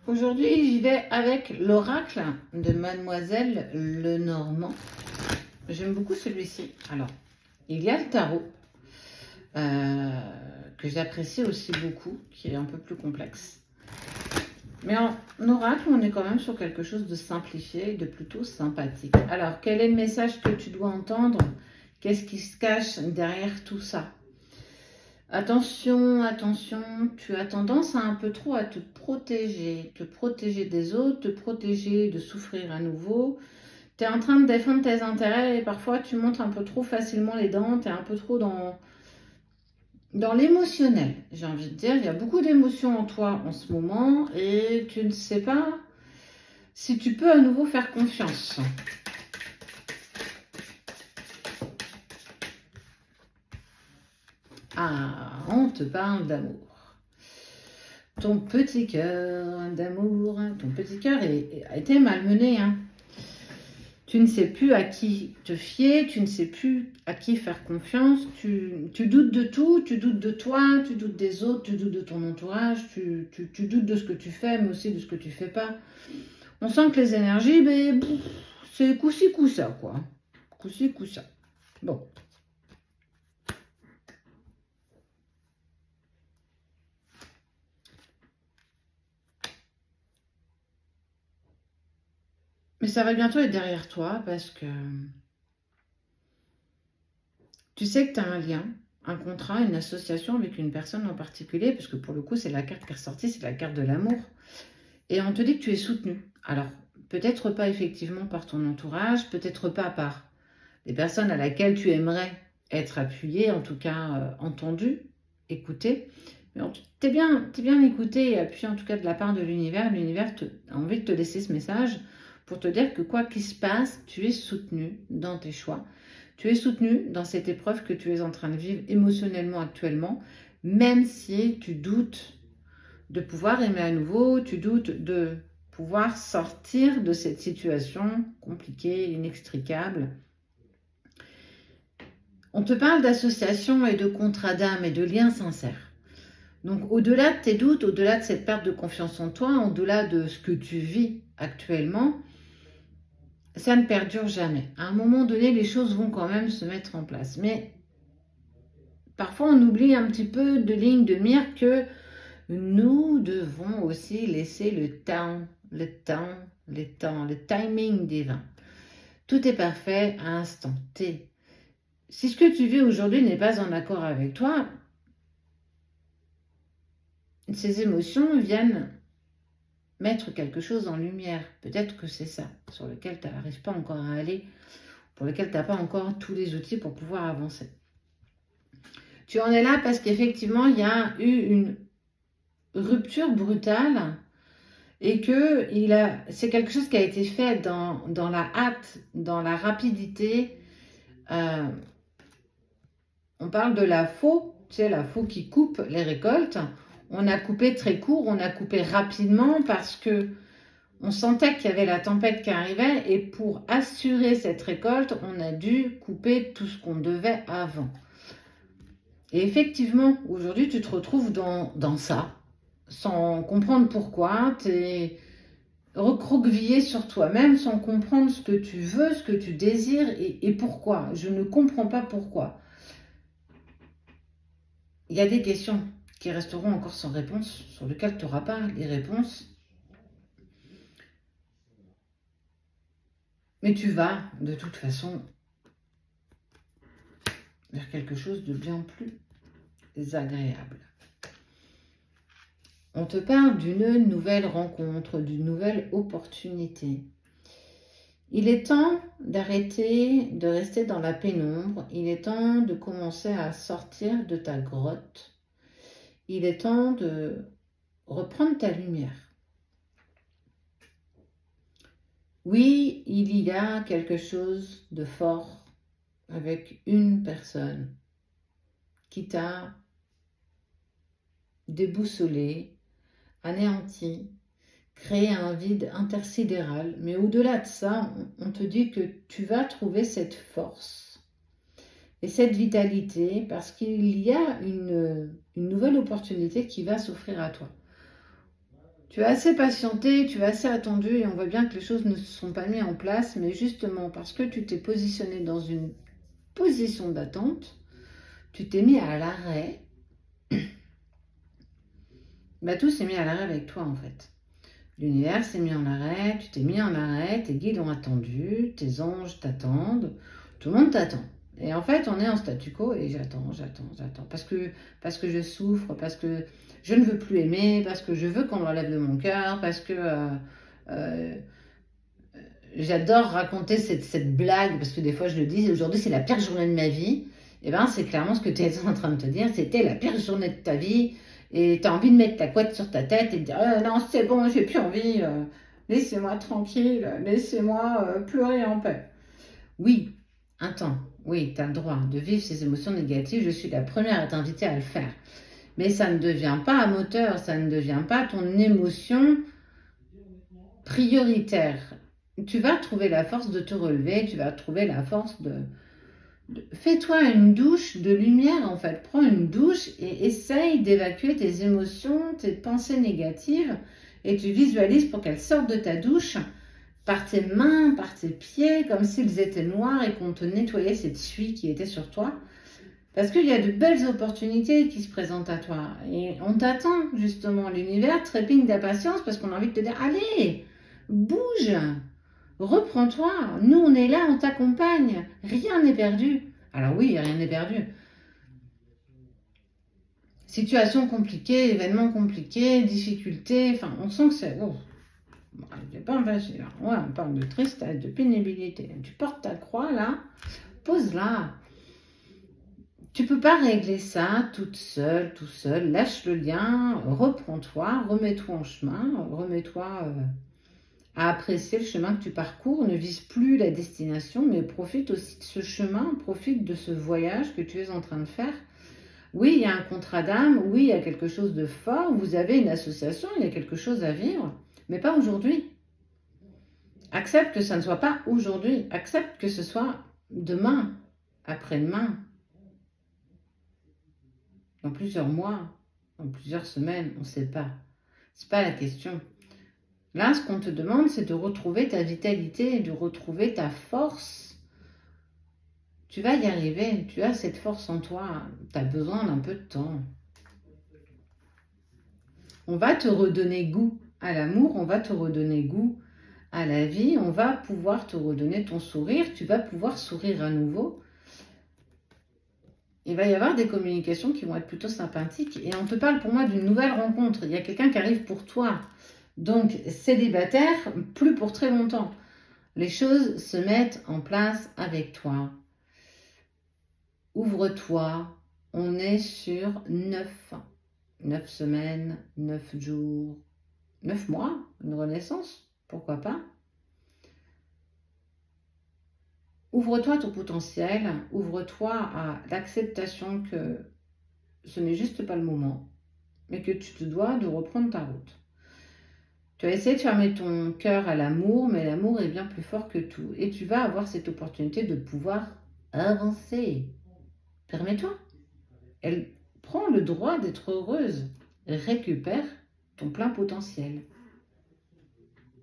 Aujourd'hui, j'y vais avec l'oracle de Mademoiselle Lenormand. J'aime beaucoup celui-ci. Alors, il y a le tarot, que j'apprécie aussi beaucoup, qui est un peu plus complexe. Mais en oracle, on est quand même sur quelque chose de simplifié et de plutôt sympathique. Alors, quel est le message que tu dois entendre? Qu'est-ce qui se cache derrière tout ça? Attention, attention, tu as tendance à un peu trop à te protéger des autres, te protéger de souffrir à nouveau. Tu es en train de défendre tes intérêts et parfois tu montres un peu trop facilement les dents, tu es un peu trop dans l'émotionnel. J'ai envie de dire, il y a beaucoup d'émotions en toi en ce moment et tu ne sais pas si tu peux à nouveau faire confiance. Ah, on te parle d'amour. Ton petit cœur d'amour, ton petit cœur a été malmené. Hein. Tu ne sais plus à qui te fier, tu ne sais plus à qui faire confiance, tu doutes de tout, tu doutes de toi, tu doutes des autres, tu doutes de ton entourage, tu doutes de ce que tu fais, mais aussi de ce que tu fais pas. On sent que les énergies, c'est coup-ci, coup-ça, quoi. Coup-ci, coup-ça. Bon. Mais ça va bientôt être derrière toi parce que tu sais que tu as un lien, un contrat, une association avec une personne en particulier, parce que pour le coup, c'est la carte qui est ressortie, c'est la carte de l'amour. Et on te dit que tu es soutenu. Alors, peut-être pas effectivement par ton entourage, peut-être pas par les personnes à laquelle tu aimerais être appuyé, en tout cas entendu, écouté. Mais t'es bien écouté et appuyé en tout cas de la part de l'univers. L'univers a envie de te laisser ce message pour te dire que quoi qu'il se passe, tu es soutenu dans tes choix. Tu es soutenu dans cette épreuve que tu es en train de vivre émotionnellement actuellement, même si tu doutes de pouvoir aimer à nouveau, tu doutes de pouvoir sortir de cette situation compliquée, inextricable. On te parle d'association et de contrat d'âme et de liens sincères. Donc au-delà de tes doutes, au-delà de cette perte de confiance en toi, au-delà de ce que tu vis actuellement, ça ne perdure jamais. À un moment donné, les choses vont quand même se mettre en place. Mais parfois, on oublie un petit peu de ligne de mire que nous devons aussi laisser le timing divin. Tout est parfait à instant T. Si ce que tu vis aujourd'hui n'est pas en accord avec toi, ces émotions viennent mettre quelque chose en lumière. Peut-être que c'est ça, sur lequel tu n'arrives pas encore à aller, pour lequel tu n'as pas encore tous les outils pour pouvoir avancer. Tu en es là parce qu'effectivement, il y a eu une rupture brutale et que c'est quelque chose qui a été fait dans la hâte, dans la rapidité. On parle de la faux, tu sais, la faux qui coupe les récoltes. On a coupé très court, on a coupé rapidement parce que on sentait qu'il y avait la tempête qui arrivait et pour assurer cette récolte, on a dû couper tout ce qu'on devait avant. Et effectivement, aujourd'hui, tu te retrouves dans ça, sans comprendre pourquoi. Tu es recroquevillé sur toi-même, sans comprendre ce que tu veux, ce que tu désires et pourquoi. Je ne comprends pas pourquoi. Il y a des questions qui resteront encore sans réponse, sur lesquelles tu n'auras pas les réponses. Mais tu vas, de toute façon, vers quelque chose de bien plus agréable. On te parle d'une nouvelle rencontre, d'une nouvelle opportunité. Il est temps d'arrêter de rester dans la pénombre. Il est temps de commencer à sortir de ta grotte. Il est temps de reprendre ta lumière. Oui, il y a quelque chose de fort avec une personne qui t'a déboussolé, anéanti, créé un vide intersidéral. Mais au-delà de ça, on te dit que tu vas trouver cette force et cette vitalité parce qu'il y a une nouvelle opportunité qui va s'offrir à toi. Tu as assez patienté, tu as assez attendu et on voit bien que les choses ne se sont pas mises en place, mais justement parce que tu t'es positionné dans une position d'attente, tu t'es mis à l'arrêt, bah, tout s'est mis à l'arrêt avec toi en fait. L'univers s'est mis en arrêt, tu t'es mis en arrêt, tes guides ont attendu, tes anges t'attendent, tout le monde t'attend. Et en fait, on est en statu quo et j'attends. Parce que je souffre, parce que je ne veux plus aimer, parce que je veux qu'on l'enlève de mon cœur, parce que euh, j'adore raconter cette blague, parce que des fois je le dis, aujourd'hui c'est la pire journée de ma vie. Et ben c'est clairement ce que tu es en train de te dire, c'était la pire journée de ta vie, et tu as envie de mettre ta couette sur ta tête et de dire non, c'est bon, j'ai plus envie, laissez-moi tranquille, laissez-moi pleurer en paix. Oui, un temps, oui, tu as le droit de vivre ces émotions négatives, je suis la première à t'inviter à le faire. Mais ça ne devient pas un moteur, ça ne devient pas ton émotion prioritaire. Tu vas trouver la force de te relever, tu vas trouver la force Fais-toi une douche de lumière en fait. Prends une douche et essaye d'évacuer tes émotions, tes pensées négatives et tu visualises pour qu'elles sortent de ta douche par tes mains, par tes pieds, comme s'ils étaient noirs et qu'on te nettoyait cette suie qui était sur toi. Parce qu'il y a de belles opportunités qui se présentent à toi. Et on t'attend justement. L'univers trépigne d'impatience parce qu'on a envie de te dire allez, bouge, reprends-toi. Nous, on est là, on t'accompagne. Rien n'est perdu. Alors oui, rien n'est perdu. Situation compliquée, événement compliqué, difficulté. Enfin, on sent que c'est... Oh, c'est pas facile. Ouais, on parle de tristesse, de pénibilité. Tu portes ta croix là, pose-la. Tu peux pas régler ça toute seule, tout seul. Lâche le lien, reprends-toi, remets-toi en chemin, remets-toi à apprécier le chemin que tu parcours. Ne vise plus la destination, mais profite aussi de ce chemin, profite de ce voyage que tu es en train de faire. Oui, il y a un contrat d'âme, oui, il y a quelque chose de fort, vous avez une association, il y a quelque chose à vivre, mais pas aujourd'hui. Accepte que ça ne soit pas aujourd'hui, accepte que ce soit demain, après-demain, dans plusieurs mois, dans plusieurs semaines, on ne sait pas. C'est pas la question. Là, ce qu'on te demande, c'est de retrouver ta vitalité, de retrouver ta force. Tu vas y arriver, tu as cette force en toi, tu as besoin d'un peu de temps. On va te redonner goût à l'amour, on va te redonner goût à la vie, on va pouvoir te redonner ton sourire, tu vas pouvoir sourire à nouveau. Il va y avoir des communications qui vont être plutôt sympathiques et on te parle pour moi d'une nouvelle rencontre. Il y a quelqu'un qui arrive pour toi. Donc, célibataire, plus pour très longtemps. Les choses se mettent en place avec toi. Ouvre-toi. On est sur 9 semaines, 9 jours, 9 mois, une renaissance, pourquoi pas. Ouvre-toi à ton potentiel, ouvre-toi à l'acceptation que ce n'est juste pas le moment, mais que tu te dois de reprendre ta route. Tu as essayé de fermer ton cœur à l'amour, mais l'amour est bien plus fort que tout. Et tu vas avoir cette opportunité de pouvoir avancer. Permets-toi. Elle prend le droit d'être heureuse. Récupère ton plein potentiel.